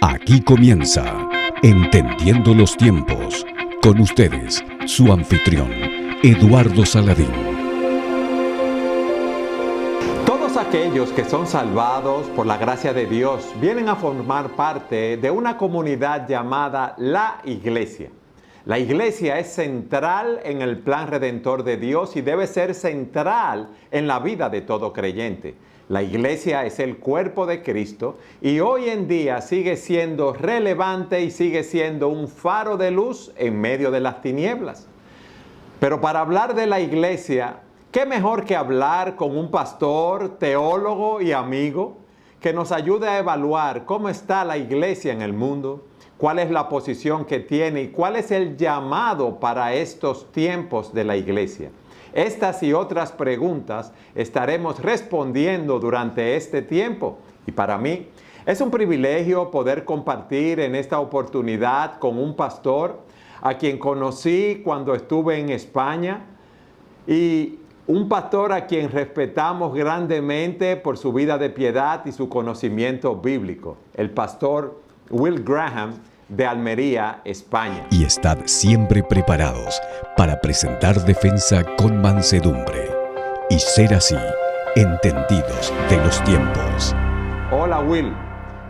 Aquí comienza Entendiendo los Tiempos. Con ustedes, su anfitrión, Eduardo Saladín. Todos aquellos que son salvados por la gracia de Dios vienen a formar parte de una comunidad llamada la Iglesia. La Iglesia es central en el plan redentor de Dios y debe ser central en la vida de todo creyente. La Iglesia es el cuerpo de Cristo y hoy en día sigue siendo relevante y sigue siendo un faro de luz en medio de las tinieblas. Pero para hablar de la Iglesia, ¿qué mejor que hablar con un pastor, teólogo y amigo que nos ayude a evaluar cómo está la Iglesia en el mundo? ¿Cuál es la posición que tiene y cuál es el llamado para estos tiempos de la Iglesia? Estas y otras preguntas estaremos respondiendo durante este tiempo. Y para mí es un privilegio poder compartir en esta oportunidad con un pastor a quien conocí cuando estuve en España y un pastor a quien respetamos grandemente por su vida de piedad y su conocimiento bíblico, el pastor Will Graham de Almería, España. Y estad siempre preparados para presentar defensa con mansedumbre y ser así entendidos de los tiempos. Hola Will,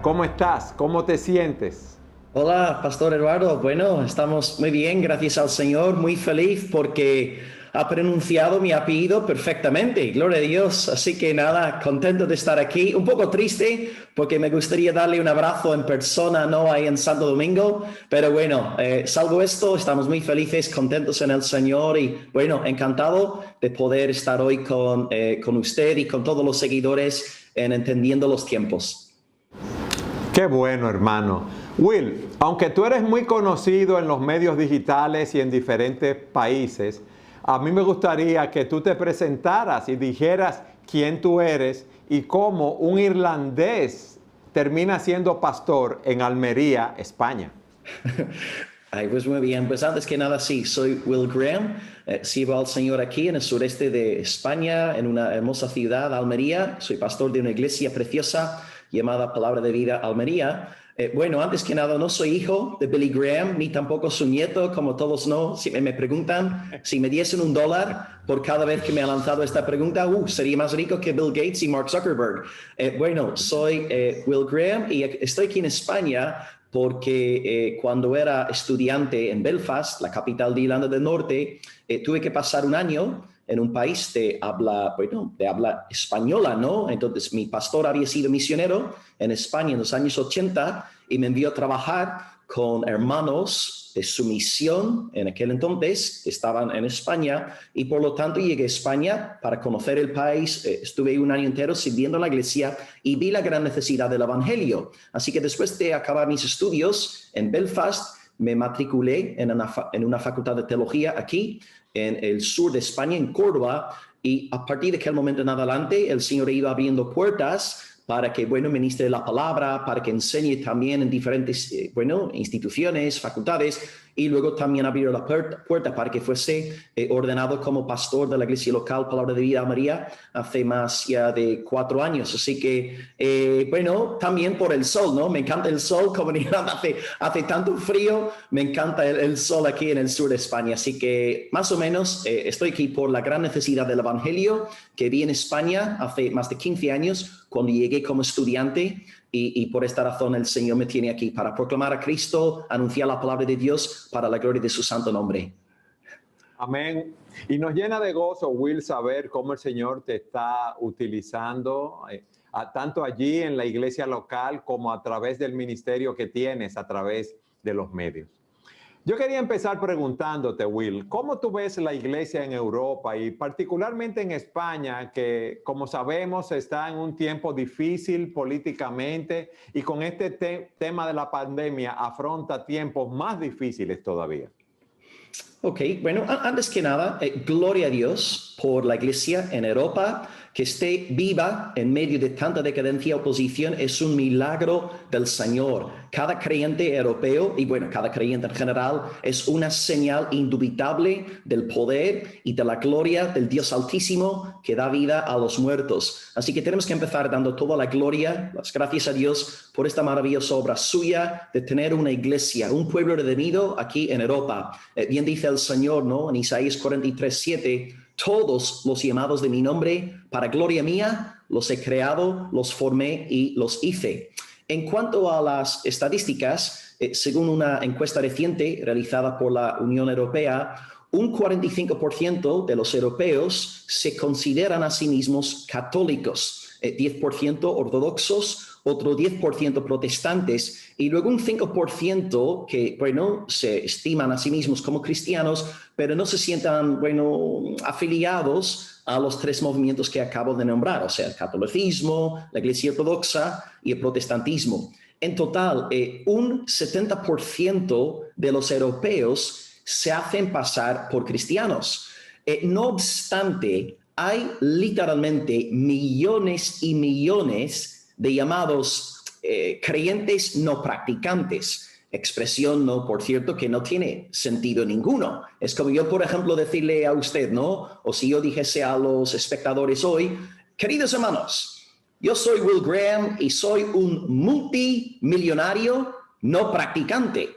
¿cómo estás? ¿Cómo te sientes? Hola, Pastor Eduardo. Bueno, estamos muy bien, gracias al Señor, muy feliz porque ha pronunciado mi apellido perfectamente, gloria a Dios. Así que nada, contento de estar aquí, un poco triste porque me gustaría darle un abrazo en persona, no ahí en Santo Domingo, pero bueno, salvo esto, estamos muy felices, contentos en el Señor y bueno, encantado de poder estar hoy con usted y con todos los seguidores en Entendiendo los Tiempos. Qué bueno, hermano. Will, aunque tú eres muy conocido en los medios digitales y en diferentes países, a mí me gustaría que tú te presentaras y dijeras quién tú eres y cómo un irlandés termina siendo pastor en Almería, España. Ay, pues muy bien, pues antes que nada sí, soy Will Graham, sirvo al Señor aquí en el sureste de España, en una hermosa ciudad, Almería. Soy pastor de una iglesia preciosa llamada Palabra de Vida Almería. Bueno, antes que nada, no soy hijo de Billy Graham, ni tampoco su nieto, como todos no. Si me preguntan si me diesen $1 por cada vez que me ha lanzado esta pregunta, sería más rico que Bill Gates y Mark Zuckerberg. Bueno, soy Will Graham y estoy aquí en España porque cuando era estudiante en Belfast, la capital de Irlanda del Norte, tuve que pasar un año en un país de habla española, ¿no? Entonces, mi pastor había sido misionero en España en los años 80 y me envió a trabajar con hermanos de su misión en aquel entonces, que estaban en España, y por lo tanto llegué a España para conocer el país. Estuve un año entero sirviendo en la iglesia y vi la gran necesidad del evangelio. Así que después de acabar mis estudios en Belfast, me matriculé en una facultad de teología aquí, en el sur de España, en Córdoba, y a partir de aquel momento en adelante, el Señor ha ido abriendo puertas para que, ministre la palabra, para que enseñe también en diferentes, instituciones, facultades, y luego también abrió la puerta para que fuese ordenado como pastor de la iglesia local Palabra de Vida María hace más ya de 4 años. Así que, también por el sol, ¿no? Me encanta el sol, como en Irlanda hace tanto frío, me encanta el sol aquí en el sur de España. Así que, más o menos, estoy aquí por la gran necesidad del evangelio que vi en España hace más de 15 años, cuando llegué como estudiante, y por esta razón el Señor me tiene aquí para proclamar a Cristo, anunciar la palabra de Dios para la gloria de su santo nombre. Amén. Y nos llena de gozo, Will, saber cómo el Señor te está utilizando, tanto allí en la iglesia local como a través del ministerio que tienes, a través de los medios. Yo quería empezar preguntándote, Will, ¿cómo tú ves la iglesia en Europa y particularmente en España, que como sabemos está en un tiempo difícil políticamente y con este tema de la pandemia afronta tiempos más difíciles todavía? Ok, bueno, antes que nada, gloria a Dios por la iglesia en Europa, que esté viva en medio de tanta decadencia y oposición es un milagro del Señor. Cada creyente europeo, y bueno, cada creyente en general, es una señal indubitable del poder y de la gloria del Dios Altísimo que da vida a los muertos. Así que tenemos que empezar dando toda la gloria, las gracias a Dios por esta maravillosa obra suya de tener una iglesia, un pueblo redimido aquí en Europa. Bien dice el Señor, ¿no? En Isaías 43:7, todos los llamados de mi nombre, para gloria mía, los he creado, los formé y los hice. En cuanto a las estadísticas, según una encuesta reciente realizada por la Unión Europea, un 45% de los europeos se consideran a sí mismos católicos, 10% ortodoxos, otro 10% protestantes y luego un 5% que, bueno, se estiman a sí mismos como cristianos, pero no se sientan, bueno, afiliados a los tres movimientos que acabo de nombrar, o sea, el catolicismo, la iglesia ortodoxa y el protestantismo. En total, un 70% de los europeos se hacen pasar por cristianos. No obstante, hay literalmente millones y millones de llamados creyentes no practicantes. Expresión, ¿no? Por cierto, que no tiene sentido ninguno. Es como yo, por ejemplo, decirle a usted, ¿no? O si yo dijese a los espectadores hoy, queridos hermanos, yo soy Will Graham y soy un multimillonario no practicante.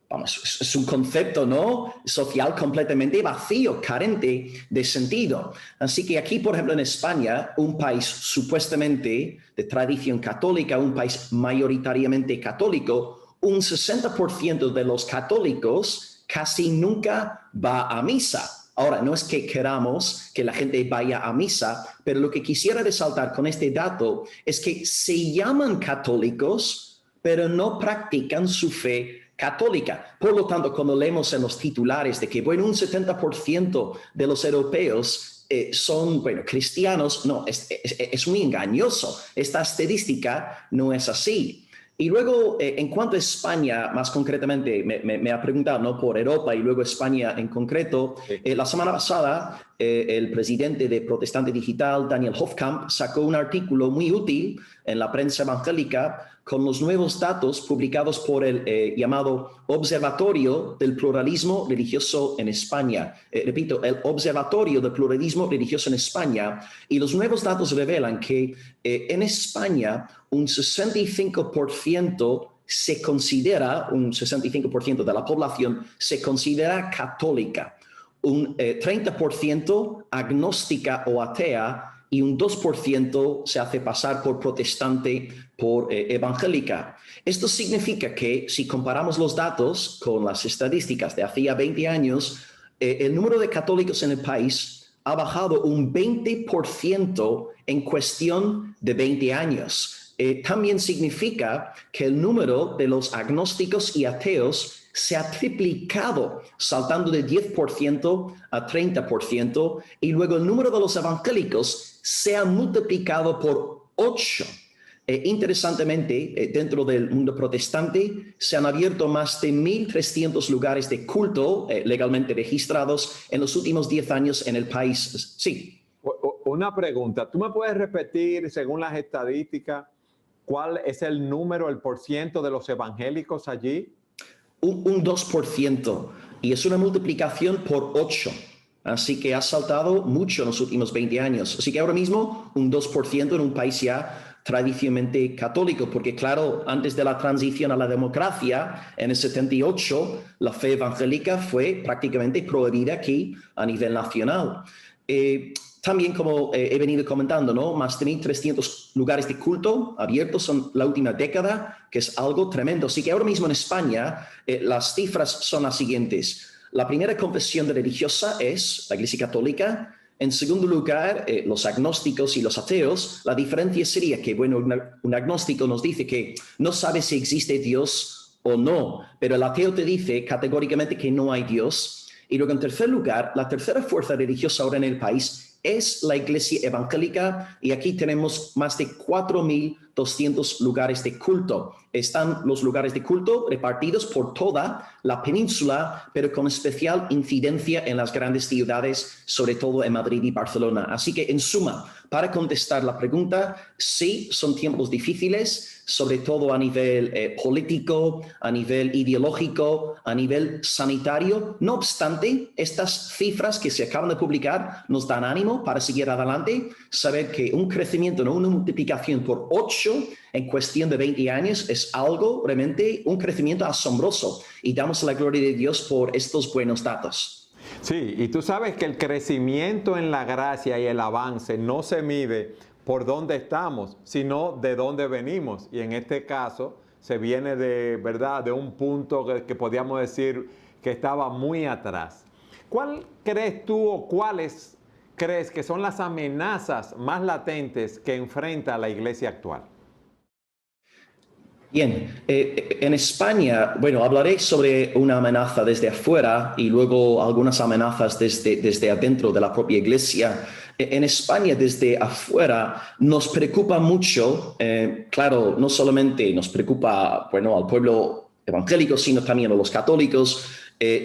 Vamos, es un concepto, ¿no? Social completamente vacío, carente de sentido. Así que aquí, por ejemplo, en España, un país supuestamente de tradición católica, un país mayoritariamente católico, un 60% de los católicos casi nunca va a misa. Ahora, no es que queramos que la gente vaya a misa, pero lo que quisiera resaltar con este dato es que se llaman católicos, pero no practican su fe católica. Por lo tanto, cuando leemos en los titulares de que, bueno, un 70% de los europeos son, bueno, cristianos, no, es muy engañoso. Esta estadística no es así. Y luego, en cuanto a España, más concretamente, me ha preguntado, ¿no? Por Europa y luego España en concreto. La semana pasada, el presidente de Protestante Digital, Daniel Hofkamp, sacó un artículo muy útil en la prensa evangélica con los nuevos datos publicados por el llamado Observatorio del Pluralismo Religioso en España. Repito, el Observatorio del Pluralismo Religioso en España. Y los nuevos datos revelan que en España un 65% se considera, un 65% de la población se considera católica, un 30% agnóstica o atea y un 2% se hace pasar por protestante, por evangélica. Esto significa que si comparamos los datos con las estadísticas de hacía 20 años, el número de católicos en el país ha bajado un 20% en cuestión de 20 años. También significa que el número de los agnósticos y ateos se ha triplicado, saltando de 10% a 30%, y luego el número de los evangélicos se ha multiplicado por 8. Interesantemente, dentro del mundo protestante se han abierto más de 1.300 lugares de culto legalmente registrados en los últimos 10 años en el país. Sí. Una pregunta, ¿tú me puedes repetir, según las estadísticas, cuál es el número, el porciento de los evangélicos allí? Un 2%, y es una multiplicación por 8. Así que ha saltado mucho en los últimos 20 años. Así que ahora mismo un 2% en un país ya tradicionalmente católico, porque claro, antes de la transición a la democracia, en el 78, la fe evangélica fue prácticamente prohibida aquí a nivel nacional. También, como he venido comentando, ¿no? Más de 1.300 lugares de culto abiertos en la última década, que es algo tremendo. Así que ahora mismo en España las cifras son las siguientes. La primera confesión religiosa es la Iglesia Católica. En segundo lugar, los agnósticos y los ateos. La diferencia sería que, bueno, un agnóstico nos dice que no sabe si existe Dios o no, pero el ateo te dice categóricamente que no hay Dios. Y luego, en tercer lugar, la tercera fuerza religiosa ahora en el país es la Iglesia Evangélica, y aquí tenemos más de 4.200 200 lugares de culto. Están los lugares de culto repartidos por toda la península, pero con especial incidencia en las grandes ciudades, sobre todo en Madrid y Barcelona. Así que, en suma, para contestar la pregunta, sí, son tiempos difíciles, sobre todo a nivel político, a nivel ideológico, a nivel sanitario. No obstante, estas cifras que se acaban de publicar nos dan ánimo para seguir adelante, saber que un crecimiento, no una multiplicación por 8 en cuestión de 20 años es algo realmente, un crecimiento asombroso, y damos la gloria de Dios por estos buenos datos. Sí, y tú sabes que el crecimiento en la gracia y el avance no se mide por dónde estamos, sino de dónde venimos. Y en este caso se viene de, ¿verdad?, de un punto que podríamos decir que estaba muy atrás. ¿Cuál crees tú o cuáles crees que son las amenazas más latentes que enfrenta la iglesia actual? Bien, en España, bueno, hablaré sobre una amenaza desde afuera y luego algunas amenazas desde adentro de la propia iglesia. En España, desde afuera, nos preocupa mucho, claro, no solamente nos preocupa, bueno, al pueblo evangélico, sino también a los católicos.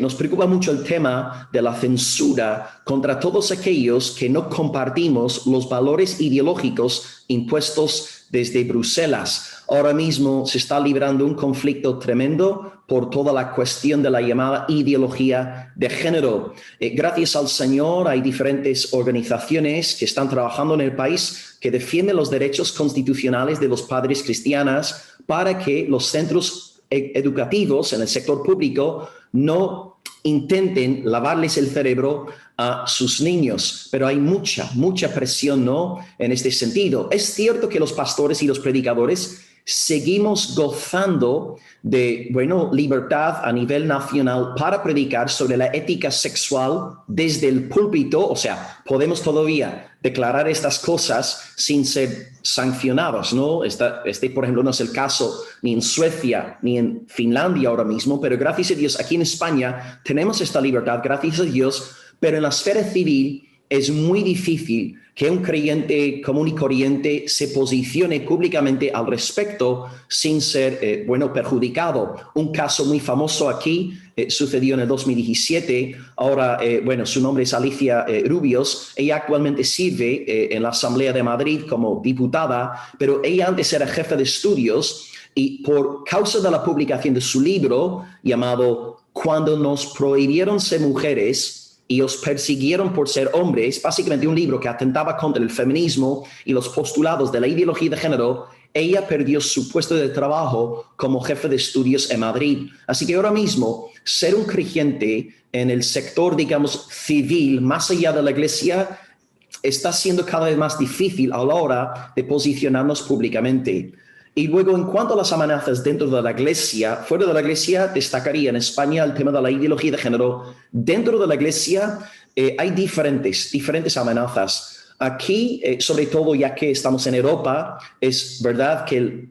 Nos preocupa mucho el tema de la censura contra todos aquellos que no compartimos los valores ideológicos impuestos desde Bruselas. Ahora mismo se está librando un conflicto tremendo por toda la cuestión de la llamada ideología de género. Gracias al Señor hay diferentes organizaciones que están trabajando en el país que defienden los derechos constitucionales de los padres cristianos para que los centros educativos en el sector público no intenten lavarles el cerebro a sus niños, pero hay mucha presión, ¿no?, en este sentido. Es cierto que los pastores y los predicadores seguimos gozando de, bueno, libertad a nivel nacional para predicar sobre la ética sexual desde el púlpito, o sea, podemos todavía declarar estas cosas sin ser sancionados, ¿no? Por ejemplo, no es el caso ni en Suecia ni en Finlandia ahora mismo, pero gracias a Dios aquí en España tenemos esta libertad, gracias a Dios, pero en la esfera civil es muy difícil que un creyente común y corriente se posicione públicamente al respecto sin ser, perjudicado. Un caso muy famoso aquí sucedió en el 2017. Ahora, su nombre es Alicia Rubios. Ella actualmente sirve en la Asamblea de Madrid como diputada, pero ella antes era jefa de estudios y por causa de la publicación de su libro llamado Cuando nos prohibieron ser mujeres y os persiguieron por ser hombres, básicamente un libro que atentaba contra el feminismo y los postulados de la ideología de género, ella perdió su puesto de trabajo como jefe de estudios en Madrid. Así que ahora mismo, ser un creyente en el sector, digamos, civil, más allá de la iglesia, está siendo cada vez más difícil a la hora de posicionarnos públicamente. Y luego, en cuanto a las amenazas dentro de la iglesia, fuera de la iglesia, destacaría en España el tema de la ideología de género. Dentro de la iglesia hay diferentes amenazas. Aquí, sobre todo ya que estamos en Europa, es verdad que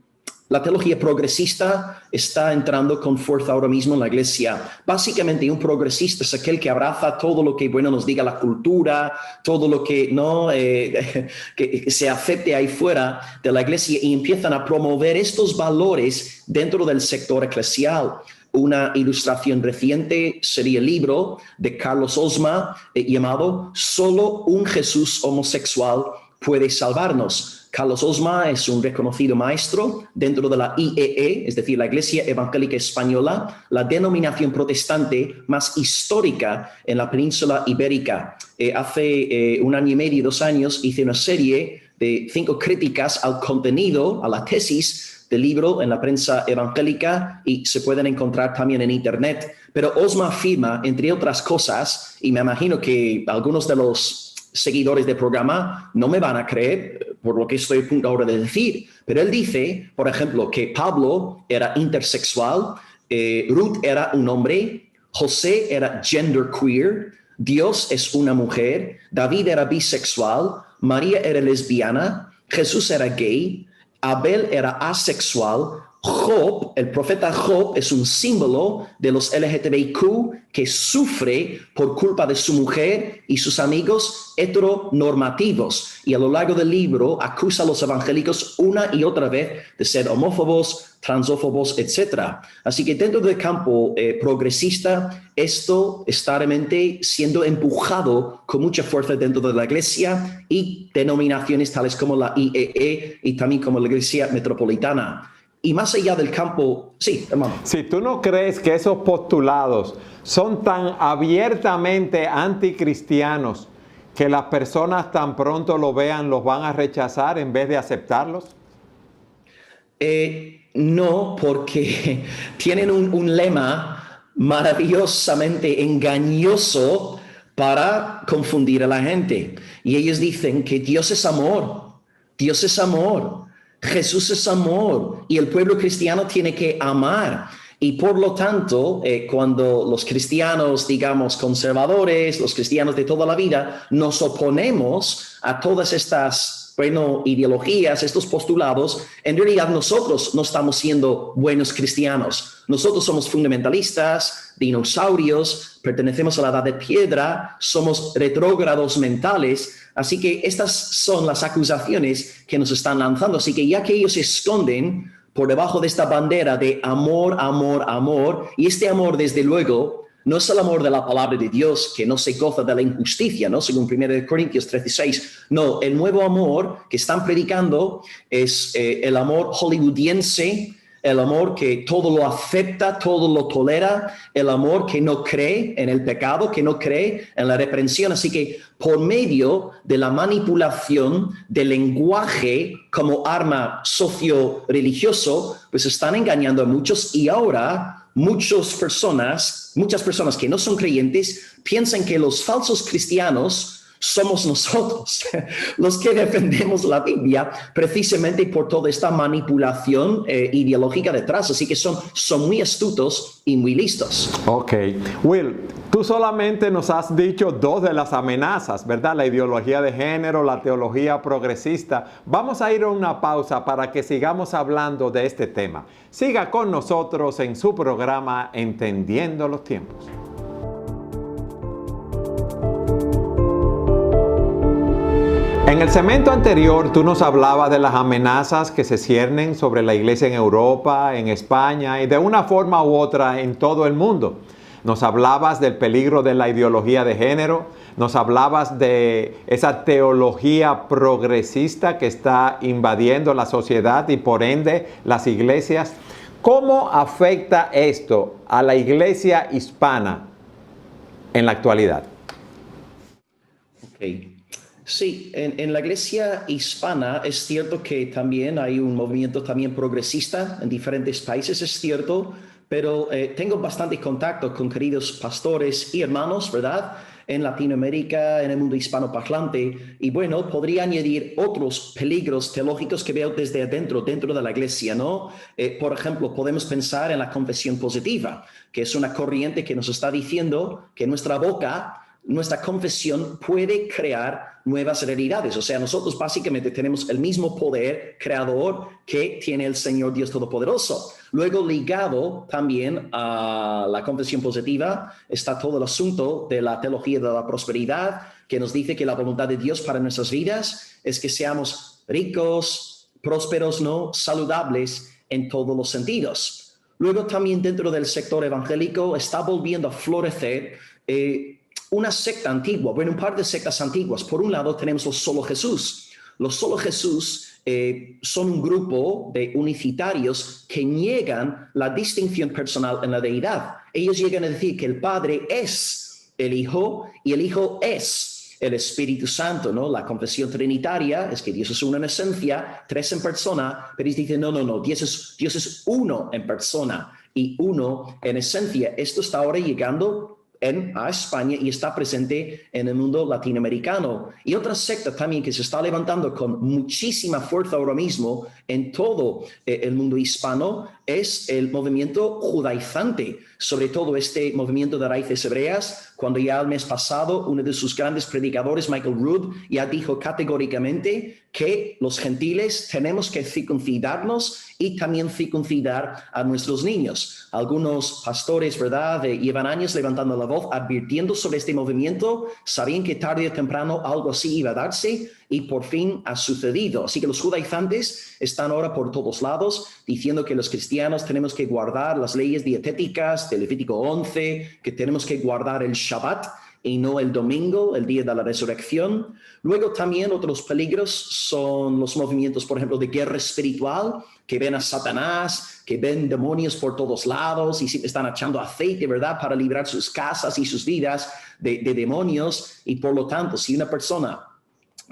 la teología progresista está entrando con fuerza ahora mismo en la iglesia. Básicamente, un progresista es aquel que abraza todo lo que, nos diga la cultura, todo lo que no que se acepte ahí fuera de la iglesia y empiezan a promover estos valores dentro del sector eclesial. Una ilustración reciente sería el libro de Carlos Osma llamado Solo un Jesús homosexual puede salvarnos. Carlos Osma es un reconocido maestro dentro de la IEE, es decir, la Iglesia Evangélica Española, la denominación protestante más histórica en la península ibérica. Hace 1 año y medio, 2 años, hice una serie de 5 críticas al contenido, a la tesis del libro en la prensa evangélica y se pueden encontrar también en internet. Pero Osma afirma, entre otras cosas, y me imagino que algunos de los seguidores del programa no me van a creer por lo que estoy a punto ahora de decir, pero él dice, por ejemplo, que Pablo era intersexual, Ruth era un hombre, José era genderqueer, Dios es una mujer, David era bisexual, María era lesbiana, Jesús era gay, Abel era asexual, Job, el profeta Job, es un símbolo de los LGTBIQ que sufre por culpa de su mujer y sus amigos heteronormativos. Y a lo largo del libro acusa a los evangélicos una y otra vez de ser homófobos, transófobos, etc. Así que dentro del campo progresista, esto está realmente siendo empujado con mucha fuerza dentro de la iglesia y denominaciones tales como la IEE y también como la Iglesia Metropolitana. Y más allá del campo, sí, hermano. Si tú no crees que esos postulados son tan abiertamente anticristianos que las personas tan pronto lo vean, los van a rechazar en vez de aceptarlos. No, porque tienen un lema maravillosamente engañoso para confundir a la gente. Y ellos dicen que Dios es amor, Dios es amor. Jesús es amor y el pueblo cristiano tiene que amar. Y por lo tanto, cuando los cristianos, digamos, conservadores, los cristianos de toda la vida, nos oponemos a todas estas, ideologías, estos postulados, en realidad nosotros no estamos siendo buenos cristianos. Nosotros somos fundamentalistas, dinosaurios, pertenecemos a la edad de piedra, somos retrógrados mentales. Así que estas son las acusaciones que nos están lanzando. Así que ya que ellos se esconden por debajo de esta bandera de amor, amor, amor, y este amor, desde luego, no es el amor de la palabra de Dios que no se goza de la injusticia, ¿no? Según 1 Corintios 13:6. No, el nuevo amor que están predicando es el amor hollywoodiense, el amor que todo lo acepta, todo lo tolera, el amor que no cree en el pecado, que no cree en la reprensión. Así que por medio de la manipulación del lenguaje como arma socio-religioso, pues están engañando a muchos y ahora muchas personas que no son creyentes piensan que los falsos cristianos somos nosotros, los que defendemos la Biblia, precisamente por toda esta manipulación ideológica detrás. Así que son muy astutos y muy listos. Ok. Will, tú solamente nos has dicho dos de las amenazas, ¿verdad? La ideología de género, la teología progresista. Vamos a ir a una pausa para que sigamos hablando de este tema. Siga con nosotros en su programa Entendiendo los Tiempos. En el segmento anterior tú nos hablabas de las amenazas que se ciernen sobre la iglesia en Europa, en España y de una forma u otra en todo el mundo. Nos hablabas del peligro de la ideología de género, nos hablabas de esa teología progresista que está invadiendo la sociedad y por ende las iglesias. ¿Cómo afecta esto a la iglesia hispana en la actualidad? Ok. Sí, en la iglesia hispana es cierto que también hay un movimiento también progresista en diferentes países, es cierto, pero tengo bastante contacto con queridos pastores y hermanos, ¿verdad?, en Latinoamérica, en el mundo hispanoparlante, y bueno, podría añadir otros peligros teológicos que veo desde adentro, dentro de la iglesia, ¿no? Por ejemplo, podemos pensar en la confesión positiva, que es una corriente que nos está diciendo que nuestra confesión puede crear nuevas realidades. O sea, nosotros básicamente tenemos el mismo poder creador que tiene el Señor Dios Todopoderoso. Luego, ligado también a la confesión positiva, está todo el asunto de la teología de la prosperidad, que nos dice que la voluntad de Dios para nuestras vidas es que seamos ricos, prósperos, ¿no?, saludables en todos los sentidos. Luego, también dentro del sector evangélico está volviendo a florecer una secta antigua, un par de sectas antiguas. Por un lado tenemos los Solo Jesús. Los Solo Jesús son un grupo de unicitarios que niegan la distinción personal en la deidad. Ellos llegan a decir que el Padre es el Hijo y el Hijo es el Espíritu Santo, ¿no? La confesión trinitaria es que Dios es uno en esencia, tres en persona, pero ellos dicen, no, Dios es uno en persona y uno en esencia. Esto está ahora llegando a España y está presente en el mundo latinoamericano. Y otra secta también que se está levantando con muchísima fuerza ahora mismo en todo el mundo hispano es el movimiento judaizante, sobre todo este movimiento de raíces hebreas, cuando ya el mes pasado uno de sus grandes predicadores, Michael Rood, ya dijo categóricamente que los gentiles tenemos que circuncidarnos y también circuncidar a nuestros niños. Algunos pastores, ¿verdad?, llevan años levantando la voz, advirtiendo sobre este movimiento, sabían que tarde o temprano algo así iba a darse y por fin ha sucedido. Así que los judaizantes están ahora por todos lados diciendo que los cristianos tenemos que guardar las leyes dietéticas de Levítico 11, que tenemos que guardar el Shabbat y no el domingo, el día de la resurrección. Luego también otros peligros son los movimientos, por ejemplo, de guerra espiritual, que ven a Satanás, que ven demonios por todos lados y siempre están echando aceite, ¿verdad?, para librar sus casas y sus vidas de demonios. Y por lo tanto, si una persona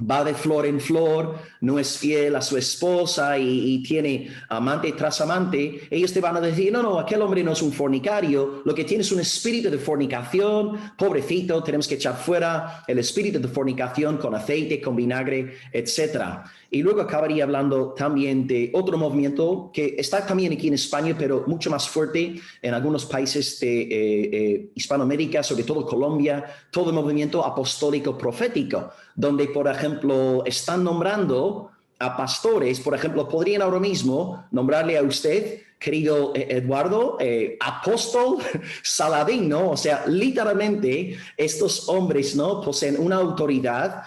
va de flor en flor, no es fiel a su esposa y tiene amante tras amante, ellos te van a decir, no, aquel hombre no es un fornicario, lo que tiene es un espíritu de fornicación, pobrecito, tenemos que echar fuera el espíritu de fornicación con aceite, con vinagre, etc. Y luego acabaría hablando también de otro movimiento que está también aquí en España, pero mucho más fuerte en algunos países de Hispanoamérica, sobre todo Colombia, todo el movimiento apostólico profético, donde, por ejemplo, están nombrando a pastores. Por ejemplo, podrían ahora mismo nombrarle a usted, querido Eduardo, apóstol Saladín, ¿no? O sea, literalmente estos hombres, ¿no?, poseen una autoridad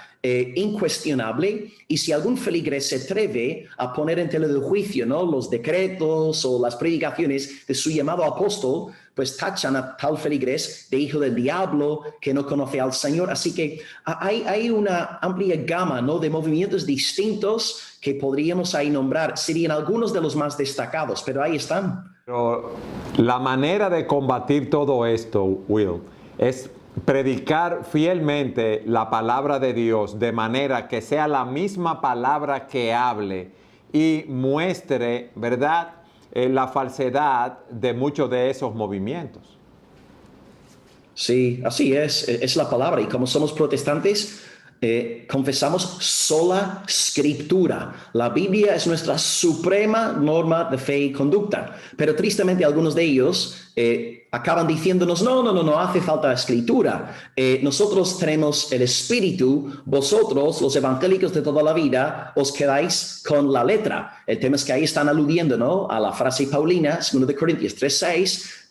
incuestionable, y si algún feligres se atreve a poner en tela de juicio, ¿no?, los decretos o las predicaciones de su llamado apóstol, pues tachan a tal feligres de hijo del diablo, que no conoce al Señor. Así que hay una amplia gama, ¿no?, de movimientos distintos que podríamos ahí nombrar. Serían algunos de los más destacados, pero ahí están. Pero la manera de combatir todo esto, Will, es predicar fielmente la palabra de Dios de manera que sea la misma palabra que hable y muestre, ¿verdad?, la falsedad de muchos de esos movimientos. Sí, así es la palabra. Y como somos protestantes, confesamos sola escritura. La Biblia es nuestra suprema norma de fe y conducta. Pero tristemente algunos de ellos acaban diciéndonos, no hace falta escritura. Nosotros tenemos el Espíritu, vosotros, los evangélicos de toda la vida, os quedáis con la letra. El tema es que ahí están aludiendo, ¿no?, a la frase paulina, 2 Corintios 3:6,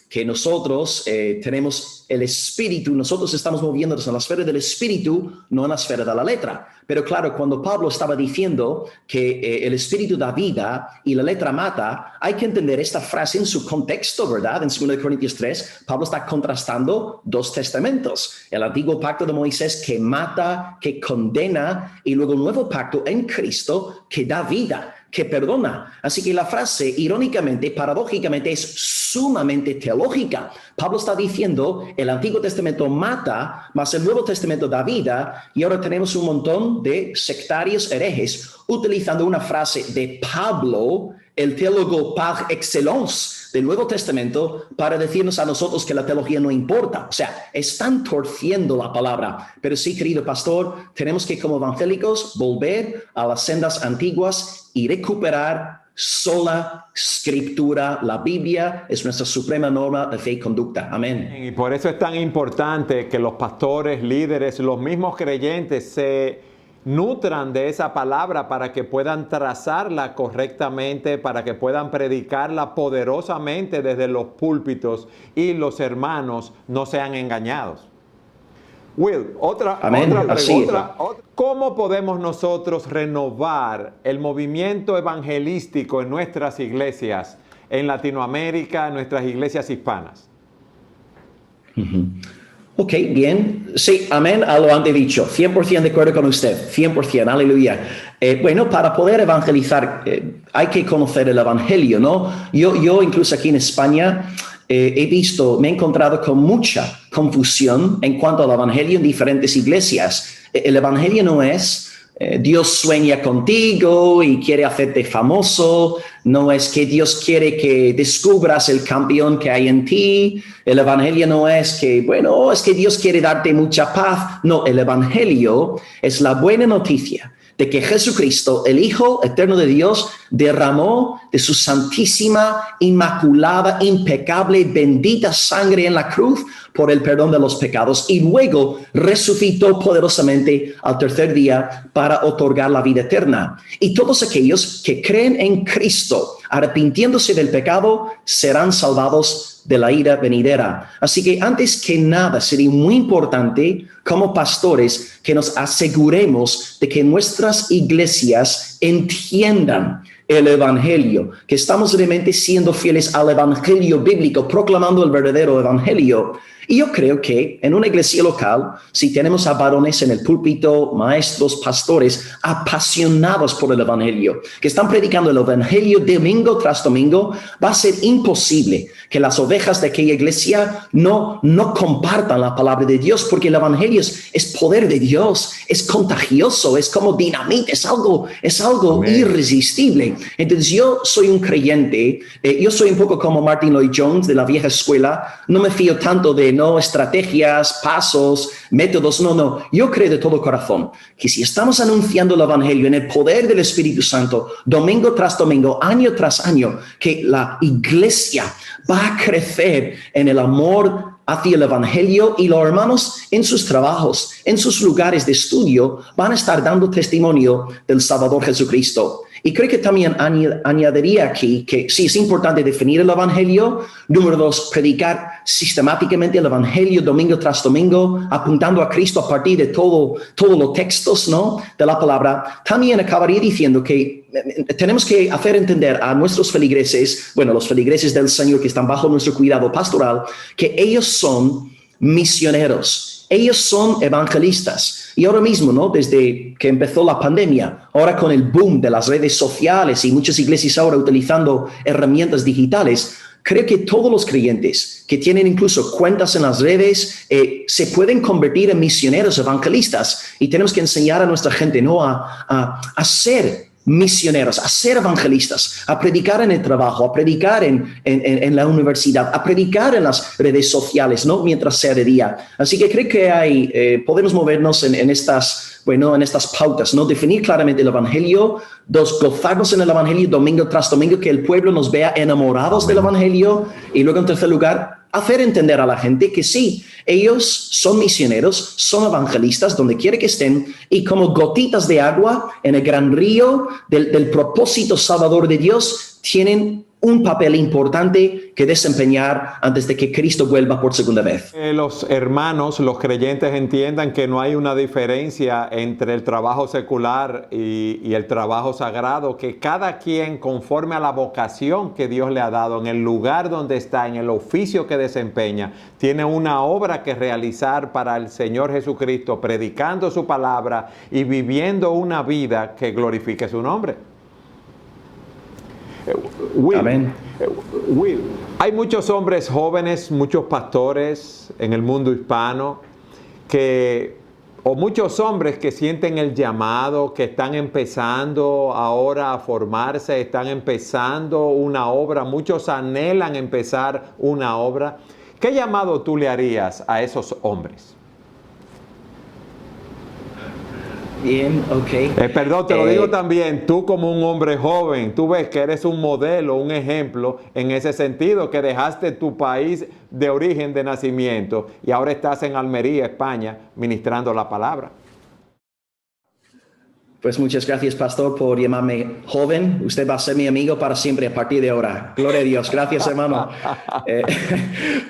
que nosotros tenemos el Espíritu, nosotros estamos moviéndonos en la esfera del Espíritu, no en la esfera de la letra. Pero claro, cuando Pablo estaba diciendo que el Espíritu da vida y la letra mata, hay que entender esta frase en su contexto, ¿verdad? En 2 Corintios 3, Pablo está contrastando dos testamentos. El antiguo pacto de Moisés que mata, que condena, y luego el nuevo pacto en Cristo que da vida, que perdona. Así que la frase, irónicamente, paradójicamente, es sumamente teológica. Pablo está diciendo, el Antiguo Testamento mata, mas el Nuevo Testamento da vida, y ahora tenemos un montón de sectarios herejes utilizando una frase de Pablo, el teólogo par excellence del Nuevo Testamento, para decirnos a nosotros que la teología no importa. O sea, están torciendo la palabra. Pero sí, querido pastor, tenemos que, como evangélicos, volver a las sendas antiguas y recuperar sola escritura. La Biblia es nuestra suprema norma de fe y conducta. Amén. Y por eso es tan importante que los pastores, líderes, los mismos creyentes se nutran de esa palabra para que puedan trazarla correctamente, para que puedan predicarla poderosamente desde los púlpitos y los hermanos no sean engañados. Will, otra pregunta. ¿Cómo podemos nosotros renovar el movimiento evangelístico en nuestras iglesias en Latinoamérica, en nuestras iglesias hispanas? Ok, bien. Sí, amén a lo antes dicho. 100% de acuerdo con usted. 100%, aleluya. Bueno, para poder evangelizar hay que conocer el evangelio, ¿no? Yo incluso aquí en España me he encontrado con mucha confusión en cuanto al evangelio en diferentes iglesias. El evangelio no es Dios sueña contigo y quiere hacerte famoso. No es que Dios quiere que descubras el campeón que hay en ti. El evangelio no es que, es que Dios quiere darte mucha paz. No, el evangelio es la buena noticia de que Jesucristo, el Hijo eterno de Dios, derramó de su santísima, inmaculada, impecable, bendita sangre en la cruz por el perdón de los pecados y luego resucitó poderosamente al tercer día para otorgar la vida eterna. Y todos aquellos que creen en Cristo, arrepintiéndose del pecado, serán salvados de la ira venidera. Así que antes que nada sería muy importante como pastores que nos aseguremos de que nuestras iglesias entiendan el evangelio, que estamos realmente siendo fieles al evangelio bíblico, proclamando el verdadero evangelio. Y yo creo que en una iglesia local, si tenemos a varones en el púlpito, maestros, pastores, apasionados por el evangelio, que están predicando el evangelio domingo tras domingo, va a ser imposible que las ovejas de aquella iglesia no compartan la palabra de Dios, porque el evangelio es poder de Dios, es contagioso, es como dinamita, es algo irresistible. Entonces yo soy un creyente, yo soy un poco como Martin Lloyd Jones de la vieja escuela, no me fío tanto de estrategias, pasos, métodos, no. Yo creo de todo corazón que si estamos anunciando el evangelio en el poder del Espíritu Santo, domingo tras domingo, año tras año, que la iglesia va a crecer en el amor hacia el evangelio y los hermanos en sus trabajos, en sus lugares de estudio, van a estar dando testimonio del Salvador Jesucristo. Y creo que también añadiría aquí que sí es importante definir el evangelio. Número 2, predicar sistemáticamente el evangelio domingo tras domingo, apuntando a Cristo a partir de todos los textos, ¿no?, de la palabra. También acabaría diciendo que tenemos que hacer entender a nuestros feligreses, los feligreses del Señor que están bajo nuestro cuidado pastoral, que ellos son misioneros. Ellos son evangelistas. Y ahora mismo, ¿no?, desde que empezó la pandemia, ahora con el boom de las redes sociales y muchas iglesias ahora utilizando herramientas digitales, creo que todos los creyentes que tienen incluso cuentas en las redes se pueden convertir en misioneros evangelistas. Y tenemos que enseñar a nuestra gente, ¿no?, a ser misioneros, a ser evangelistas, a predicar en el trabajo, a predicar en la universidad, a predicar en las redes sociales, ¿no?, mientras sea de día. Así que creo que podemos movernos en estas pautas, ¿no? Definir claramente el evangelio. 2, gozarnos en el evangelio domingo tras domingo, que el pueblo nos vea enamorados del evangelio. Y luego, en tercer lugar, hacer entender a la gente que sí, ellos son misioneros, son evangelistas donde quiera que estén, y como gotitas de agua en el gran río del propósito salvador de Dios, tienen un papel importante que desempeñar antes de que Cristo vuelva por segunda vez. Los hermanos, los creyentes entiendan que no hay una diferencia entre el trabajo secular y el trabajo sagrado, que cada quien, conforme a la vocación que Dios le ha dado, en el lugar donde está, en el oficio que desempeña, tiene una obra que realizar para el Señor Jesucristo, predicando su palabra y viviendo una vida que glorifique su nombre. Will, hay muchos hombres jóvenes, muchos pastores en el mundo hispano o muchos hombres que sienten el llamado, que están empezando ahora a formarse, están empezando una obra, muchos anhelan empezar una obra. ¿Qué llamado tú le harías a esos hombres? Bien, ok. Perdón, te lo digo también, tú como un hombre joven, tú ves que eres un modelo, un ejemplo en ese sentido, que dejaste tu país de origen, de nacimiento, y ahora estás en Almería, España, ministrando la palabra. Pues muchas gracias, pastor, por llamarme joven. Usted va a ser mi amigo para siempre a partir de ahora. Gloria a Dios. Gracias, hermano.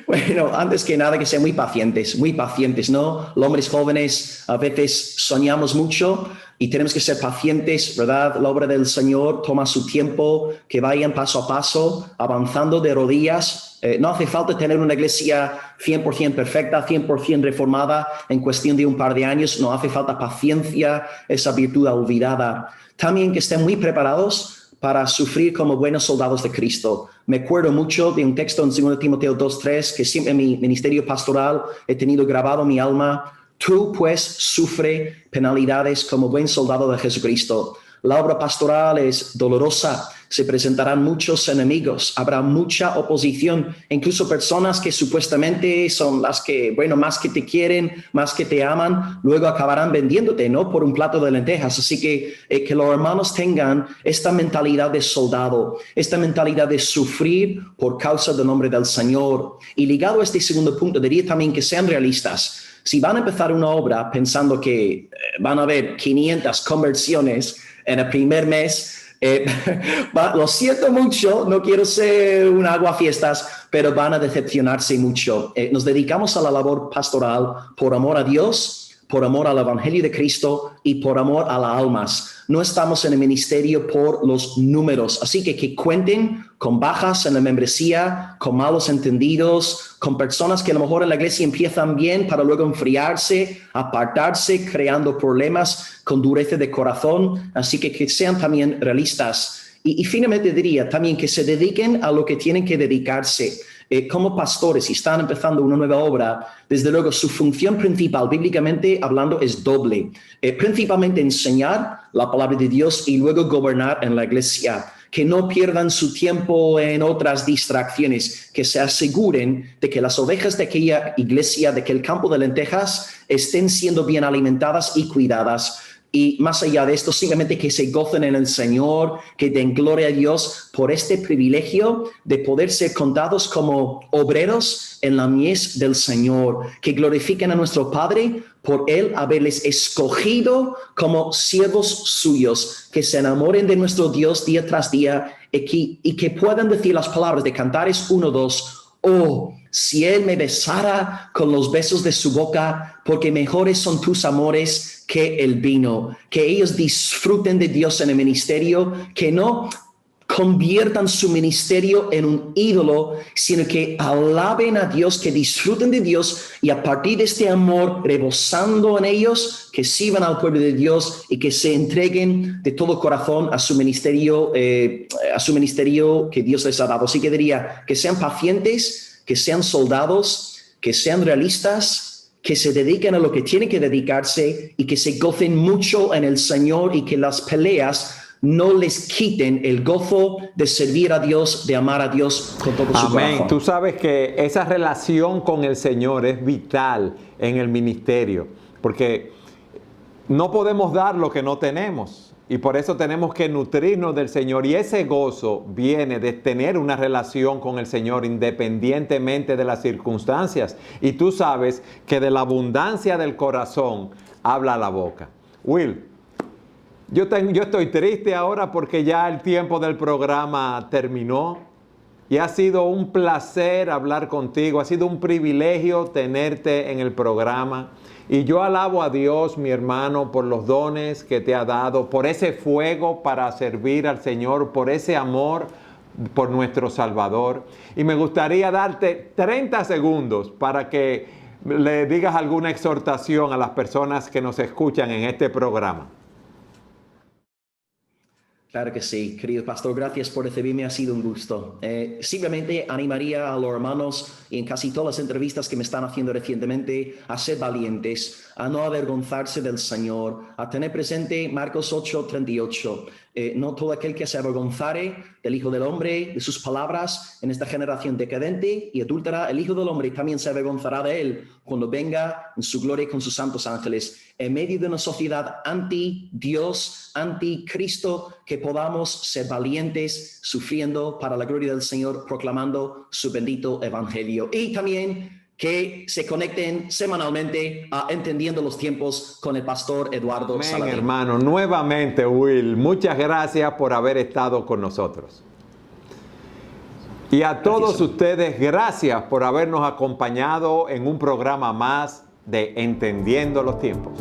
Bueno, antes que nada, que sean muy pacientes, ¿no? Los hombres jóvenes a veces soñamos mucho y tenemos que ser pacientes, ¿verdad? La obra del Señor toma su tiempo, que vayan paso a paso, avanzando de rodillas. No hace falta tener una iglesia 100% perfecta, 100% reformada en cuestión de un par de años. No hace falta paciencia, esa virtud olvidada. También que estén muy preparados para sufrir como buenos soldados de Cristo. Me acuerdo mucho de un texto en 2 Timoteo 2:3 que siempre en mi ministerio pastoral he tenido grabado en mi alma. Tú, pues, sufre penalidades como buen soldado de Jesucristo. La obra pastoral es dolorosa, se presentarán muchos enemigos, habrá mucha oposición, incluso personas que supuestamente son las que, bueno, más que te quieren, más que te aman, luego acabarán vendiéndote, ¿no? Por un plato de lentejas. Así que los hermanos tengan esta mentalidad de soldado, esta mentalidad de sufrir por causa del nombre del Señor. Y ligado a este segundo punto, diría también que sean realistas. Si van a empezar una obra pensando que van a haber 500 conversiones en el primer mes, lo siento mucho, no quiero ser un aguafiestas, pero van a decepcionarse mucho. Nos dedicamos a la labor pastoral por amor a Dios, por amor al Evangelio de Cristo y por amor a las almas. No estamos en el ministerio por los números. Así que cuenten con bajas en la membresía, con malos entendidos, con personas que a lo mejor en la iglesia empiezan bien para luego enfriarse, apartarse, creando problemas con dureza de corazón. Así que sean también realistas. Y finalmente diría también que se dediquen a lo que tienen que dedicarse. Como pastores, si están empezando una nueva obra, desde luego su función principal, bíblicamente hablando, es doble. Principalmente enseñar la palabra de Dios y luego gobernar en la iglesia. Que no pierdan su tiempo en otras distracciones, que se aseguren de que las ovejas de aquella iglesia, de aquel campo de lentejas, estén siendo bien alimentadas y cuidadas. Y más allá de esto, simplemente que se gocen en el Señor, que den gloria a Dios por este privilegio de poder ser contados como obreros en la mies del Señor, que glorifiquen a nuestro Padre por Él haberles escogido como siervos suyos, que se enamoren de nuestro Dios día tras día y que puedan decir las palabras de Cantares 1:2. Oh, si Él me besara con los besos de su boca, porque mejores son tus amores que el vino. Que ellos disfruten de Dios en el ministerio, que no conviertan su ministerio en un ídolo, sino que alaben a Dios, que disfruten de Dios y a partir de este amor rebosando en ellos, que sirvan al pueblo de Dios y que se entreguen de todo corazón a su ministerio que Dios les ha dado. Así que diría que sean pacientes, que sean soldados, que sean realistas, que se dediquen a lo que tienen que dedicarse y que se gocen mucho en el Señor y que las peleas no les quiten el gozo de servir a Dios, de amar a Dios con todo su corazón. Amén. Tú sabes que esa relación con el Señor es vital en el ministerio, porque no podemos dar lo que no tenemos. Y por eso tenemos que nutrirnos del Señor. Y ese gozo viene de tener una relación con el Señor independientemente de las circunstancias. Y tú sabes que de la abundancia del corazón habla la boca. Will, yo estoy triste ahora porque ya el tiempo del programa terminó. Y ha sido un placer hablar contigo. Ha sido un privilegio tenerte en el programa. Y yo alabo a Dios, mi hermano, por los dones que te ha dado, por ese fuego para servir al Señor, por ese amor por nuestro Salvador. Y me gustaría darte 30 segundos para que le digas alguna exhortación a las personas que nos escuchan en este programa. Claro que sí, querido pastor, gracias por recibirme, ha sido un gusto. Simplemente animaría a los hermanos, y en casi todas las entrevistas que me están haciendo recientemente, a ser valientes, a no avergonzarse del Señor, a tener presente Marcos 8:38. No todo aquel que se avergonzare del Hijo del Hombre, de sus palabras, en esta generación decadente y adúltera, el Hijo del Hombre también se avergonzará de él cuando venga en su gloria con sus santos ángeles. En medio de una sociedad anti-Dios, anti-Cristo, que podamos ser valientes, sufriendo para la gloria del Señor, proclamando su bendito evangelio. Y también que se conecten semanalmente a Entendiendo los Tiempos con el pastor Eduardo Saladín. Hermano, nuevamente, Will, muchas gracias por haber estado con nosotros. Y a todos ustedes, gracias por habernos acompañado en un programa más de Entendiendo los Tiempos.